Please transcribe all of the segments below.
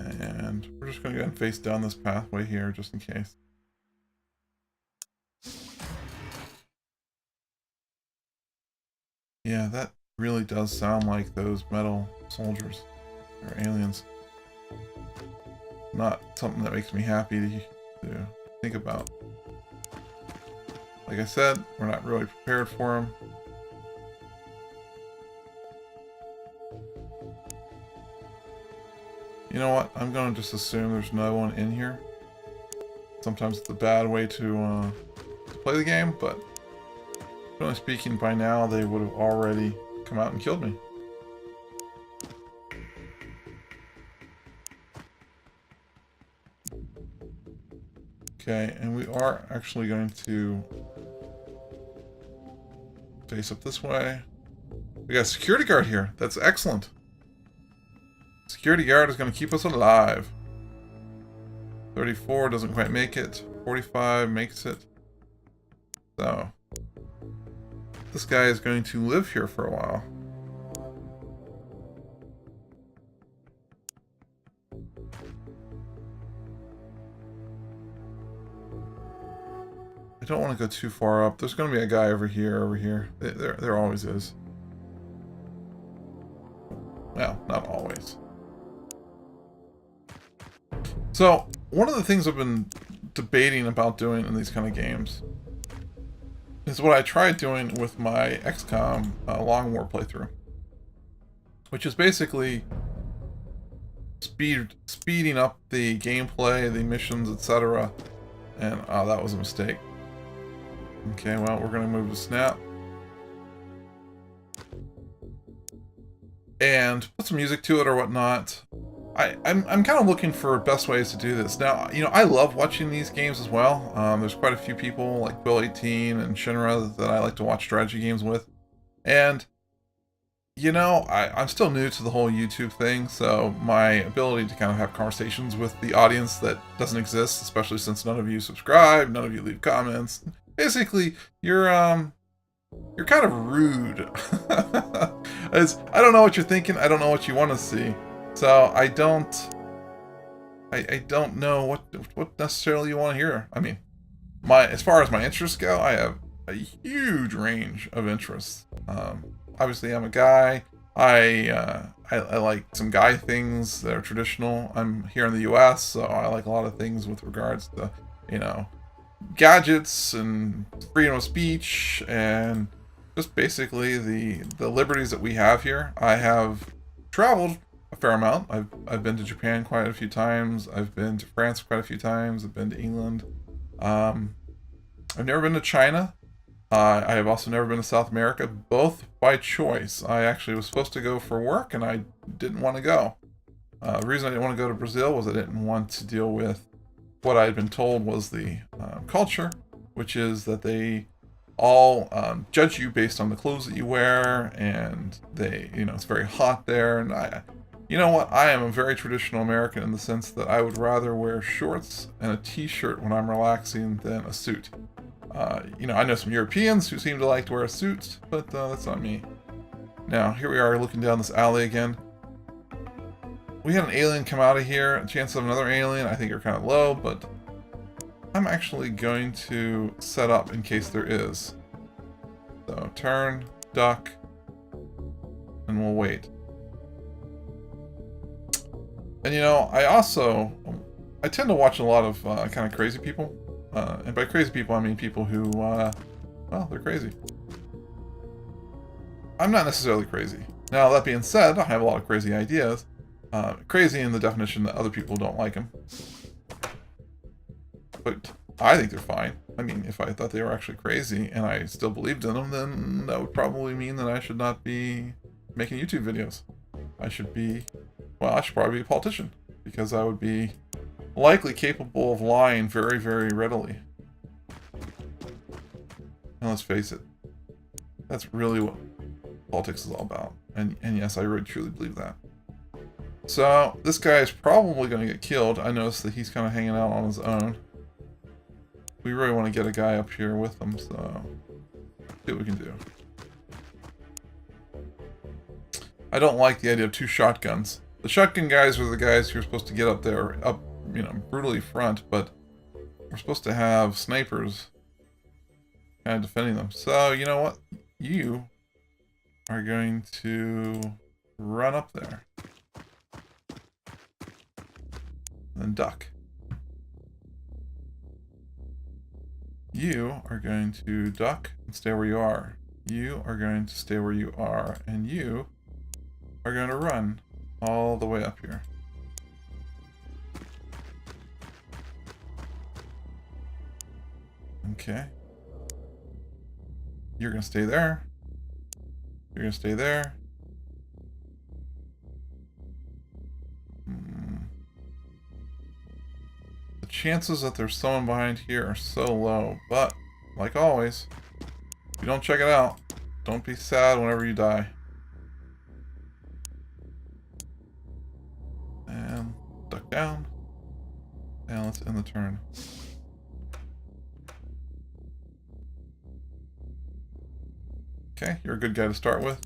And we're just going to go ahead and face down this pathway here, just in case. Yeah, that really does sound like those metal soldiers or aliens. Not something that makes me happy to think about. Like I said, we're not really prepared for them. You know what? I'm going to just assume there's no one in here. Sometimes it's a bad way to play the game, but generally speaking, by now they would have already come out and killed me. Okay, and we are actually going to face up this way. We got a security guard here. That's excellent. Security guard is going to keep us alive. 34 doesn't quite make it. 45 makes it. So, this guy is going to live here for a while. I don't want to go too far up. There's going to be a guy over here. There always is. Well, not always. So, one of the things I've been debating about doing in these kind of games is what I tried doing with my XCOM Long War playthrough. Which is basically speeding up the gameplay, the missions, etc. And that was a mistake. Okay, well, we're going to move to Snap. And put some music to it or whatnot. I'm kind of looking for best ways to do this. Now, you know, I love watching these games as well. There's quite a few people like Bill18 and Shinra that I like to watch strategy games with. And, you know, I'm still new to the whole YouTube thing, so my ability to kind of have conversations with the audience that doesn't exist, especially since none of you subscribe, none of you leave comments. Basically, you're kind of rude. I don't know what you're thinking, I don't know what you want to see. So I don't know what necessarily you want to hear. I mean, as far as my interests go, I have a huge range of interests. Obviously, I'm a guy. I like some guy things that are traditional. I'm here in the U.S., so I like a lot of things with regards to, you know, gadgets and freedom of speech and just basically the liberties that we have here. I have traveled a fair amount. I've been to Japan quite a few times. I've been to France quite a few times. I've been to England. I've never been to China. I have also never been to South America, both by choice. I actually was supposed to go for work, and I didn't want to go. The reason I didn't want to go to Brazil was I didn't want to deal with what I had been told was the culture, which is that they all judge you based on the clothes that you wear, and they, you know, it's very hot there, and you know what, I am a very traditional American in the sense that I would rather wear shorts and a t-shirt when I'm relaxing than a suit. You know, I know some Europeans who seem to like to wear suits, but that's not me. Now, here we are looking down this alley again. We had an alien come out of here. A chance of another alien, I think, are kind of low, but I'm actually going to set up in case there is. So, turn, duck, and we'll wait. And you know, I tend to watch a lot of kind of crazy people. And by crazy people, I mean people who, well, they're crazy. I'm not necessarily crazy. Now, that being said, I have a lot of crazy ideas. Crazy in the definition that other people don't like them. But I think they're fine. I mean, if I thought they were actually crazy and I still believed in them, then that would probably mean that I should not be making YouTube videos. I should probably be a politician, because I would be likely capable of lying very, very readily. And let's face it, that's really what politics is all about. And yes, I really truly believe that. So, this guy is probably going to get killed. I noticed that he's kind of hanging out on his own. We really want to get a guy up here with him, so see what we can do. I don't like the idea of two shotguns. The shotgun guys are the guys who are supposed to get up there, brutally front, but we're supposed to have snipers kind of defending them. So, you know what? You are going to run up there. Then duck. You are going to duck and stay where you are. You are going to stay where you are. And you are going to run all the way up here. Okay. You're going to stay there. You're going to stay there. The chances that there's someone behind here are so low, but like always, if you don't check it out, don't be sad whenever you die. And duck down. And let's end the turn. Okay, you're a good guy to start with.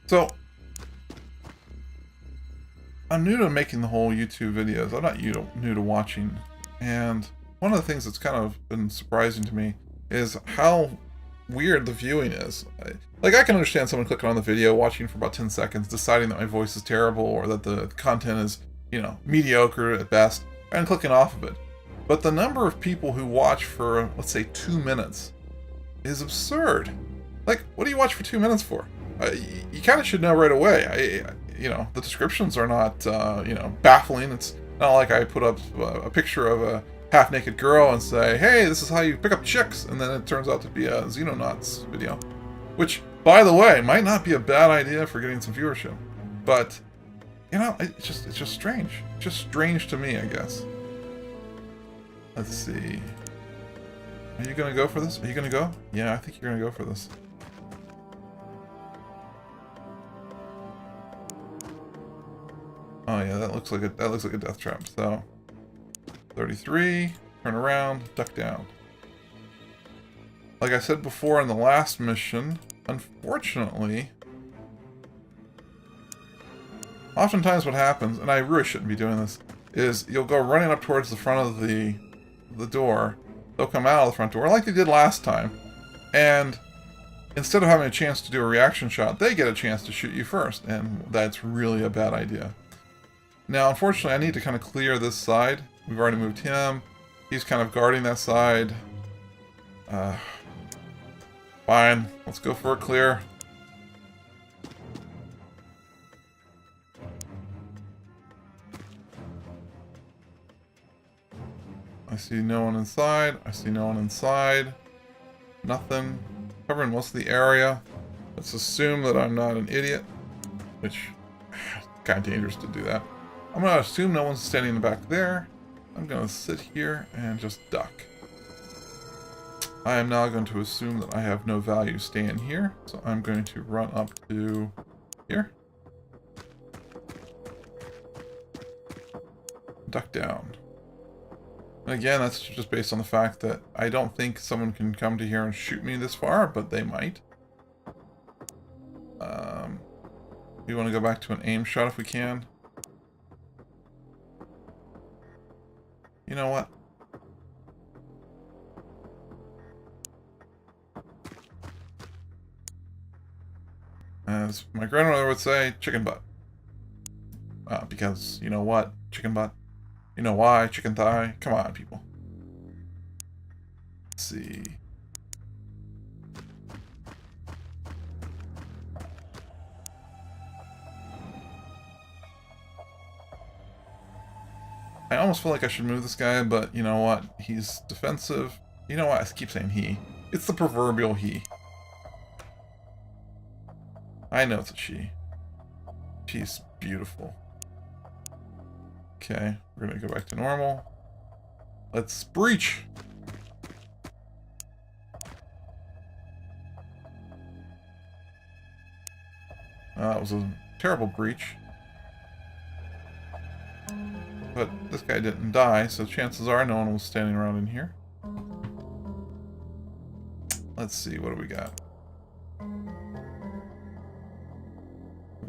So, I'm new to making the whole YouTube videos. I'm not new to watching. And one of the things that's kind of been surprising to me is how weird the viewing is. Like, I can understand someone clicking on the video, watching for about 10 seconds, deciding that my voice is terrible or that the content is, mediocre at best, and clicking off of it. But the number of people who watch for, let's say, 2 minutes is absurd. Like, what do you watch for 2 minutes for? You kind of should know right away. The descriptions are not, baffling. It's not like I put up a picture of a half-naked girl and say, hey, this is how you pick up chicks, and then it turns out to be a Xenonauts video. Which, by the way, might not be a bad idea for getting some viewership. But, it's just strange. It's just strange to me, I guess. Let's see. Are you gonna go for this? Are you gonna go? Yeah, I think you're gonna go for this. Oh yeah, that looks like a death trap. So 33, turn around, duck down. Like I said before in the last mission, unfortunately, oftentimes what happens, and I really shouldn't be doing this, is you'll go running up towards the front of the door. They'll come out of the front door like they did last time, and instead of having a chance to do a reaction shot, they get a chance to shoot you first, and that's really a bad idea. Now, unfortunately, I need to kind of clear this side. We've already moved him. He's kind of guarding that side. Fine. Let's go for a clear. I see no one inside. I see no one inside. Nothing. Covering most of the area. Let's assume that I'm not an idiot. Which, kind of dangerous to do that. I'm going to assume no one's standing in the back there. I'm going to sit here and just duck. I am now going to assume that I have no value staying here. So I'm going to run up to here. Duck down. And again, that's just based on the fact that I don't think someone can come to here and shoot me this far, but they might. We want to go back to an aim shot if we can. You know what? As my grandmother would say, chicken butt. Because, you know what? Chicken butt. You know why? Chicken thigh. Come on, people. Let's see. I almost feel like I should move this guy, but you know what? He's defensive. You know what? I keep saying he. It's the proverbial he. I know it's a she. She's beautiful. Okay, we're gonna go back to normal. Let's breach! That was a terrible breach. But this guy didn't die, so chances are no one was standing around in here. Let's see, what do we got?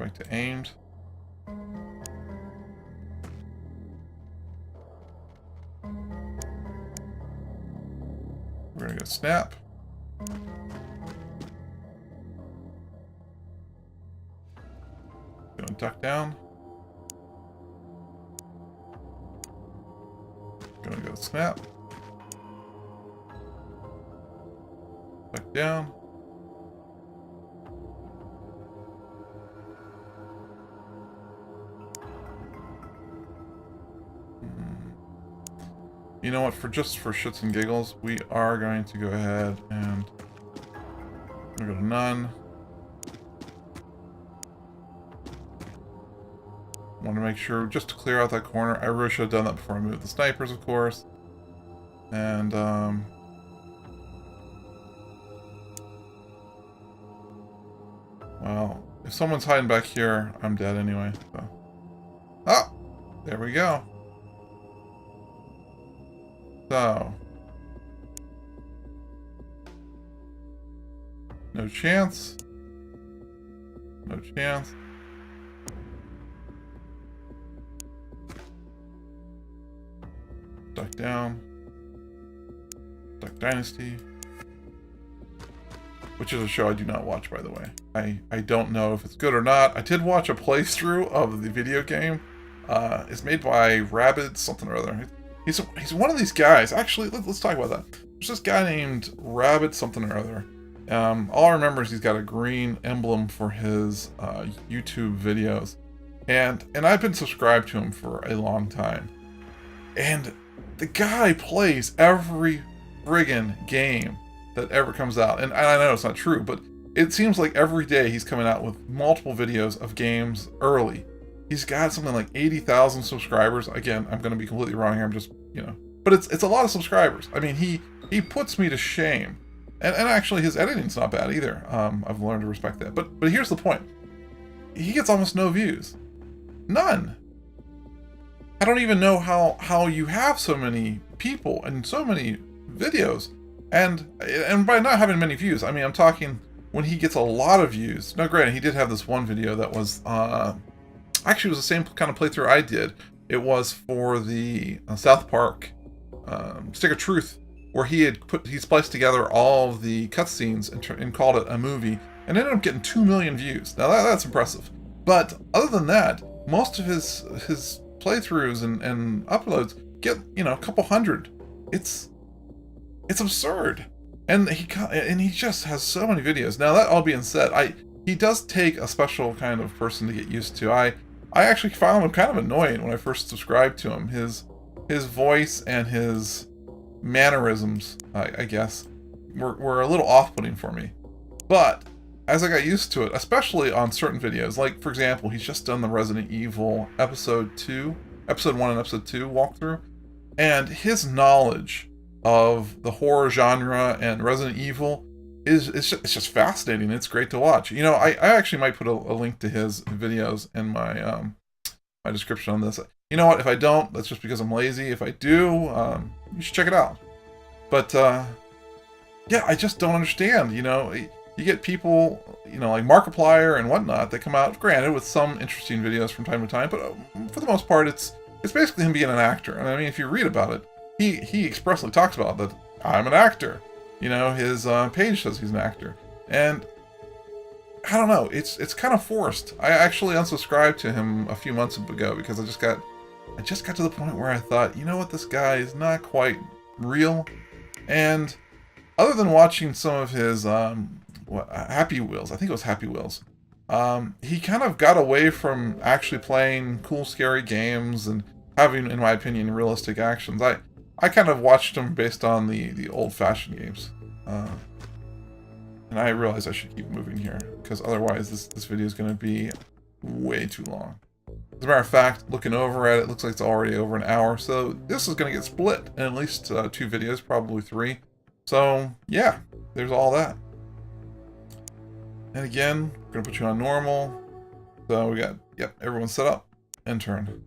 back to aimed. We're gonna go snap. Gonna duck down. Gonna go snap. Duck down. You know what, for shits and giggles, we are going to go ahead and we're gonna go to none. Want to make sure, just to clear out that corner, I really should have done that before I moved the snipers, of course. And, well, if someone's hiding back here, I'm dead anyway, so. Oh! There we go. So. No chance. No chance. Duck down. Duck Dynasty. Which is a show I do not watch, by the way. I don't know if it's good or not. I did watch a playthrough of the video game. It's made by Rabbit something or other. He's one of these guys. Actually, let's talk about that. There's this guy named Rabbit something or other. All I remember is he's got a green emblem for his YouTube videos. And I've been subscribed to him for a long time. And the guy plays every friggin' game that ever comes out. And I know it's not true, but it seems like every day he's coming out with multiple videos of games early. He's got something like 80,000 subscribers. Again, I'm going to be completely wrong here. I'm just, you know. But it's a lot of subscribers. I mean, he puts me to shame. And actually, his editing's not bad either. I've learned to respect that. But here's the point. He gets almost no views. None. I don't even know how you have so many people and so many videos. And by not having many views, I mean, I'm talking when he gets a lot of views. Now, granted, he did have this one video that was... actually, it was the same kind of playthrough I did. It was for the South Park Stick of Truth, where he spliced together all of the cutscenes and called it a movie, and ended up getting 2 million views. Now that's impressive. But other than that, most of his playthroughs and uploads get, you know, a couple hundred. It's absurd, and he just has so many videos. Now that all being said, he does take a special kind of person to get used to. I actually found him kind of annoying when I first subscribed to him. His voice and his mannerisms, I guess, were a little off-putting for me. But as I got used to it, especially on certain videos, like, for example, he's just done the Resident Evil Episode 1 and Episode 2 walkthrough, and his knowledge of the horror genre and Resident Evil it's just fascinating. It's great to watch. You know, I actually might put a link to his videos in my my description on this. You know what? If I don't, that's just because I'm lazy. If I do, you should check it out. But yeah, I just don't understand. You know, you get people, you know, like Markiplier and whatnot that come out, granted, with some interesting videos from time to time, but for the most part, it's basically him being an actor. And I mean, if you read about it, he expressly talks about that. I'm an actor. You know, his page says he's an actor. And I don't know, it's kind of forced. I actually unsubscribed to him a few months ago because I just got to the point where I thought, you know what, this guy is not quite real. And other than watching some of his Happy Wheels, I think it was Happy Wheels, he kind of got away from actually playing cool, scary games and having, in my opinion, realistic actions. I kind of watched him based on the old-fashioned games. And I realized I should keep moving here, because otherwise this video is going to be way too long. As a matter of fact, looking over at it, looks like it's already over an hour, so this is going to get split in at least 2 videos, probably 3. So, yeah, there's all that. And again, we're going to put you on normal. So we got, yep, everyone's set up. And turn.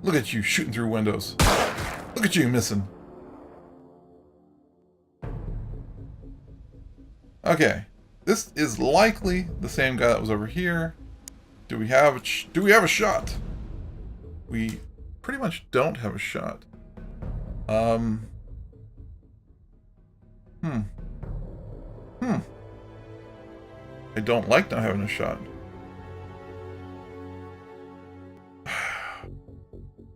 Look at you shooting through windows. Look at you missing. Okay. This is likely the same guy that was over here. Do we have a shot? We pretty much don't have a shot. I don't like not having a shot.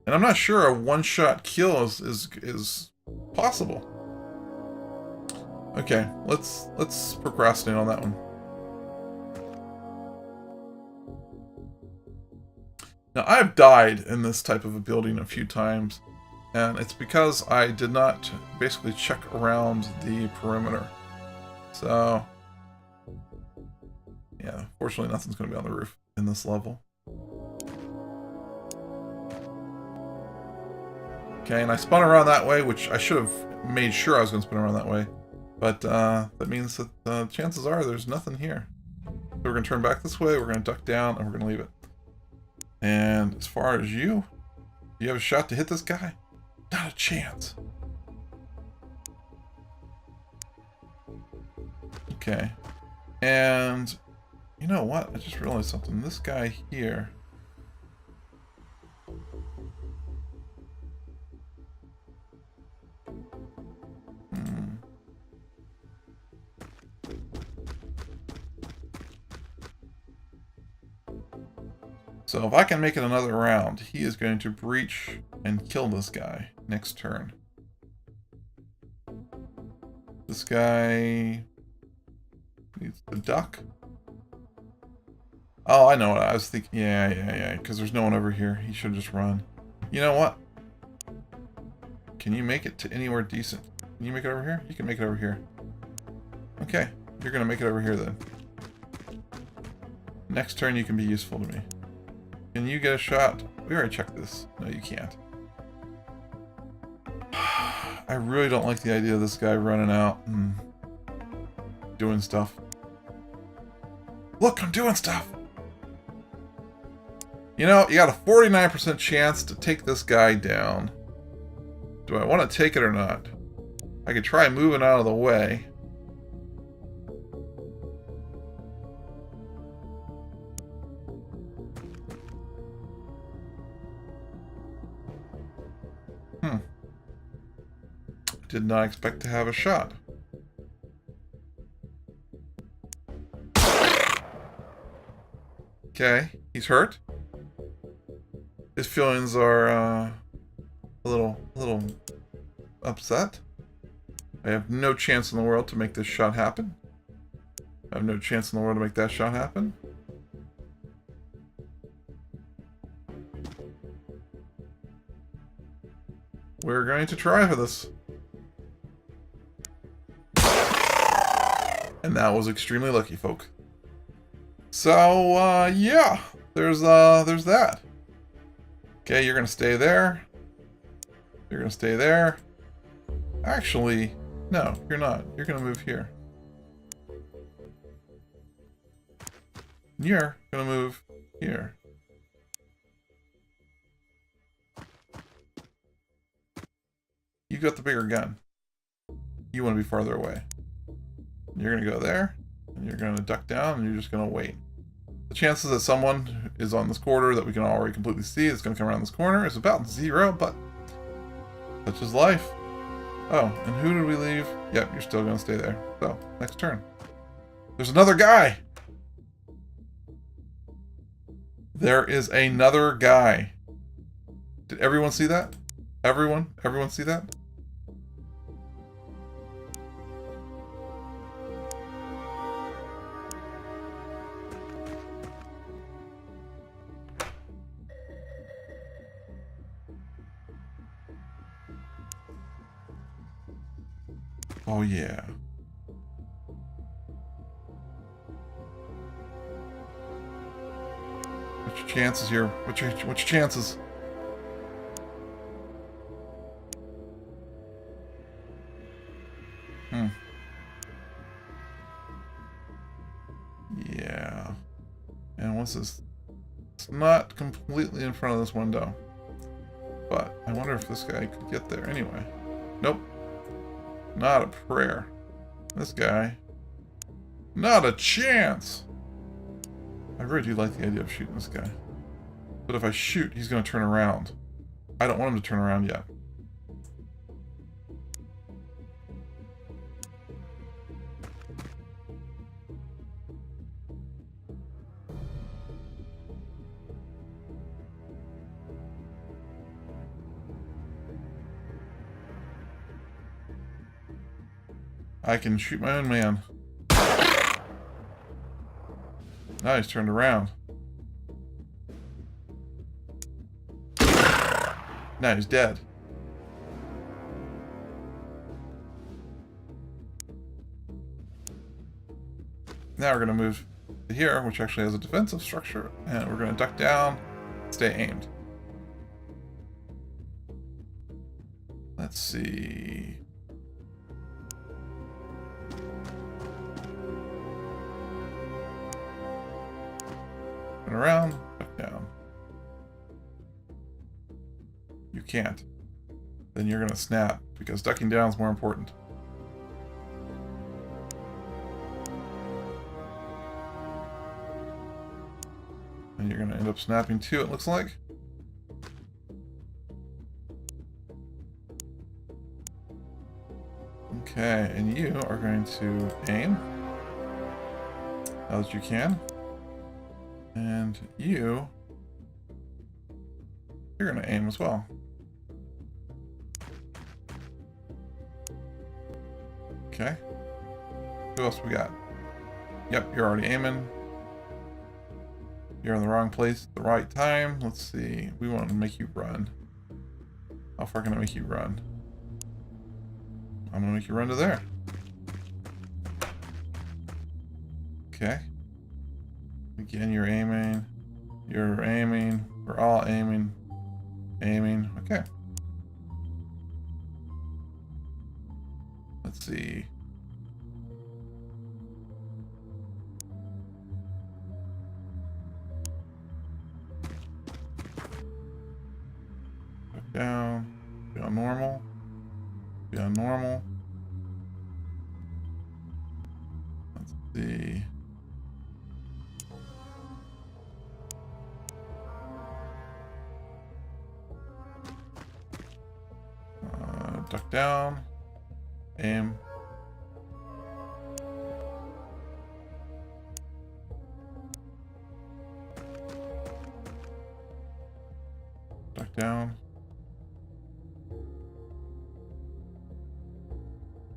And I'm not sure a one-shot kill is possible. Okay, let's procrastinate on that one. Now, I've died in this type of a building a few times, and it's because I did not basically check around the perimeter. So, yeah, fortunately nothing's going to be on the roof in this level. Okay, and I spun around that way, which I should have made sure I was going to spin around that way. But that means that chances are there's nothing here. So we're going to turn back this way, we're going to duck down, and we're going to leave it. And as far as you, do you have a shot to hit this guy? Not a chance. Okay. And you know what? I just realized something. This guy here. So if I can make it another round, he is going to breach and kill this guy next turn. This guy needs to duck. Oh, I know what I was thinking. Yeah, because there's no one over here. He should just run. You know what? Can you make it to anywhere decent? Can you make it over here? You can make it over here. Okay, you're going to make it over here then. Next turn you can be useful to me. Can you get a shot? We already checked this. No, you can't. I really don't like the idea of this guy running out and doing stuff. Look, I'm doing stuff! You know, you got a 49% chance to take this guy down. Do I want to take it or not? I could try moving out of the way. Did not expect to have a shot. Okay, he's hurt. His feelings are a little upset. I have no chance in the world to make this shot happen. I have no chance in the world to make that shot happen. We're going to try for this. And that was extremely lucky, folk. So, yeah, there's that. Okay, you're gonna stay there. You're gonna stay there. Actually, no, you're not. You're gonna move here. You're gonna move here. You got the bigger gun. You want to be farther away. You're going to go there, and you're going to duck down, and you're just going to wait. The chances that someone is on this corridor that we can already completely see is going to come around this corner is about 0, but such is life. Oh, and who did we leave? Yep, you're still going to stay there. So, next turn. There's another guy! There is another guy. Did everyone see that? Everyone? Everyone see that? Oh yeah. What's your chances here? What's your chances? Yeah. And what's this? It's not completely in front of this window. But I wonder if this guy could get there anyway. Nope. Not a prayer. This guy Not a chance! I really do like the idea of shooting this guy. But if I shoot, he's going to turn around. I don't want him to turn around yet. I can shoot my own man. Now he's turned around. Now he's dead. Now we're going to move to here, which actually has a defensive structure, and we're going to duck down, stay aimed. Let's see. Turn around, duck down. You can't. Then you're going to snap, because ducking down is more important. And you're going to end up snapping too, it looks like. Okay, and you are going to aim as you can. And you're going to aim as well. Okay. Who else we got? Yep, you're already aiming. You're in the wrong place at the right time. Let's see. We want to make you run. How far can I make you run? I'm going to make you run to there. Okay. Again, you're aiming. You're aiming. We're all aiming. Aiming. Okay. Let's see. Back down. Be on normal. Be on normal. Let's see. Duck down. Aim. Duck down.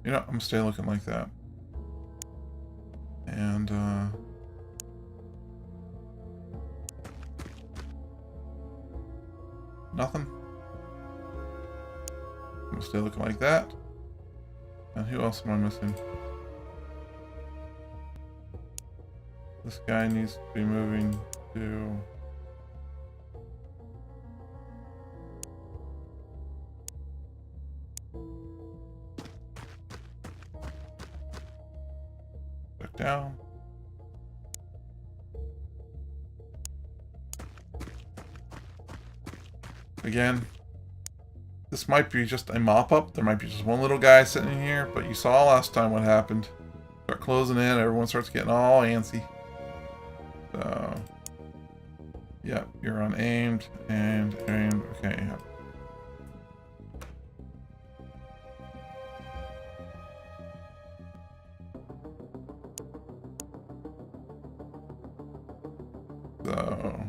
You know, I'm gonna stay looking like that. And, nothing. I'm gonna stay looking like that. And who else am I missing? This guy needs to be moving to... Back down. Again, this might be just a mop-up. There might be just one little guy sitting in here, but you saw last time what happened. Start closing in, everyone starts getting all antsy. So, yep, you're on aimed, and aimed, okay, yep. So,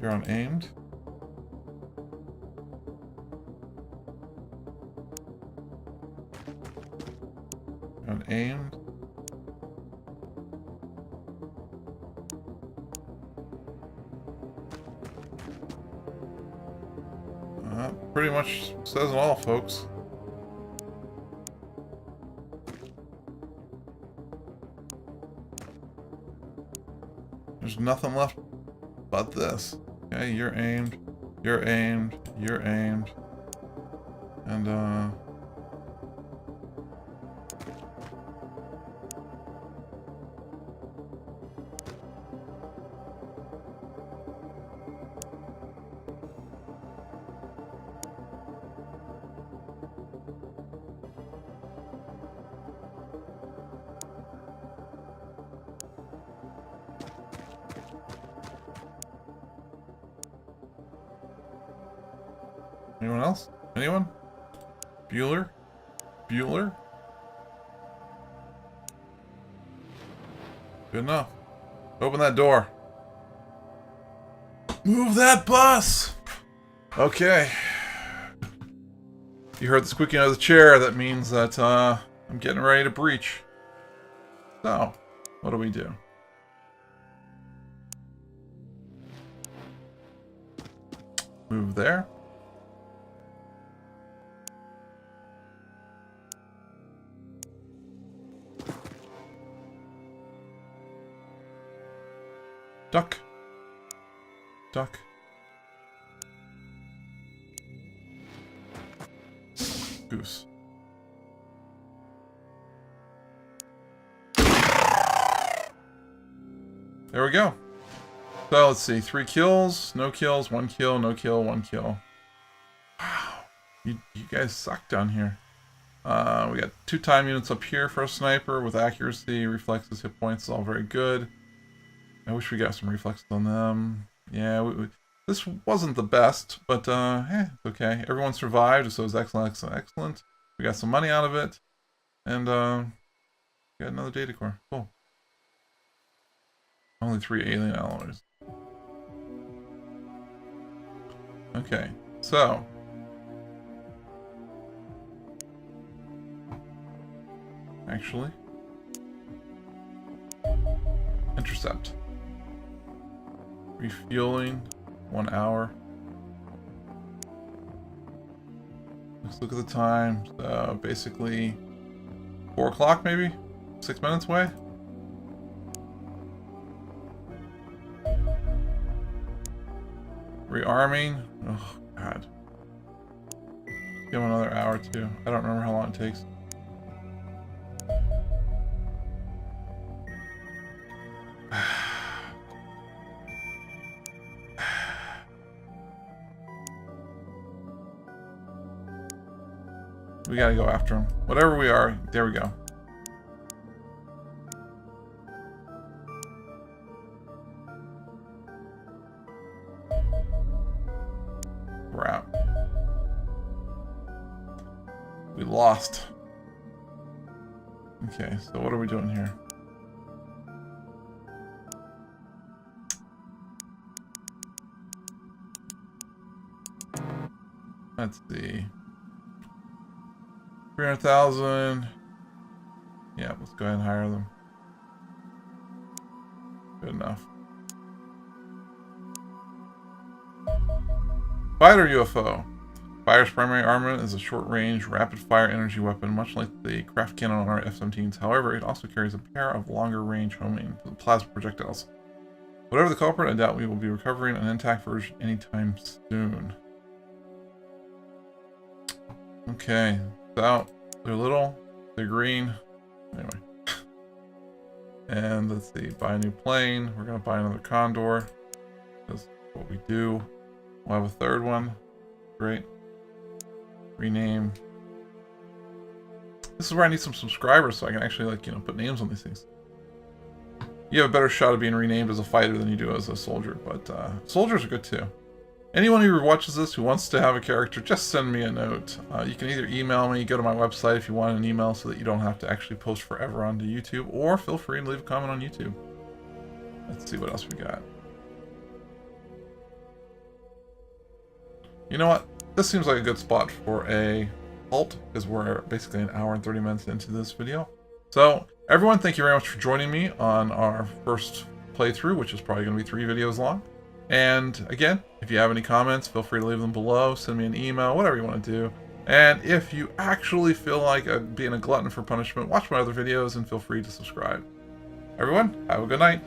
you're on aimed. Aimed. Pretty much says it all, folks. There's nothing left but this. Okay, you're aimed, you're aimed, you're aimed. And, Anyone else? Anyone? Bueller? Bueller? Good enough. Open that door. Move that bus! Okay. You heard the squeaking of the chair. That means that I'm getting ready to breach. So, what do we do? Move there. Duck. Duck. Goose. There we go. So let's see. 3 kills, no kills, 1 kill, no kill, 1 kill. Wow. You guys suck down here. We got 2 time units up here for a sniper with accuracy, reflexes, hit points, all very good. I wish we got some reflexes on them. Yeah, this wasn't the best, but it's okay. Everyone survived, so it was excellent, excellent, excellent. We got some money out of it, and got another data core. Cool. Only 3 alien alloys. Okay, so actually, intercept. Refueling, 1 hour. Let's look at the time. So basically 4 o'clock maybe? 6 minutes away? Rearming. Oh god. Give him another hour too. I don't remember how long it takes. We gotta go after him. Whatever we are, there we go. We're out. We lost. Okay, so what are we doing here? Let's see. 300,000. Yeah, let's go ahead and hire them. Good enough. Fighter UFO. Fire's primary armament is a short-range, rapid-fire energy weapon, much like the craft cannon on our F-17s. However, it also carries a pair of longer-range homing plasma projectiles. Whatever the culprit, I doubt we will be recovering an intact version anytime soon. Okay, so they're little, they're green. Anyway. And let's see, buy a new plane. We're gonna buy another Condor. That's what we do. We'll have a 3rd one. Great. Rename. This is where I need some subscribers so I can actually, like, you know, put names on these things. You have a better shot of being renamed as a fighter than you do as a soldier, but soldiers are good too. Anyone who watches this who wants to have a character, just send me a note. You can either email me, go to my website if you want an email so that you don't have to actually post forever onto YouTube, or feel free to leave a comment on YouTube. Let's see what else we got. You know what? This seems like a good spot for a halt, because we're basically an hour and 30 minutes into this video. So, everyone, thank you very much for joining me on our first playthrough, which is probably going to be 3 videos long. And again, if you have any comments, feel free to leave them below, send me an email, whatever you want to do. And if you actually feel like being a glutton for punishment, watch my other videos and feel free to subscribe. Everyone, have a good night.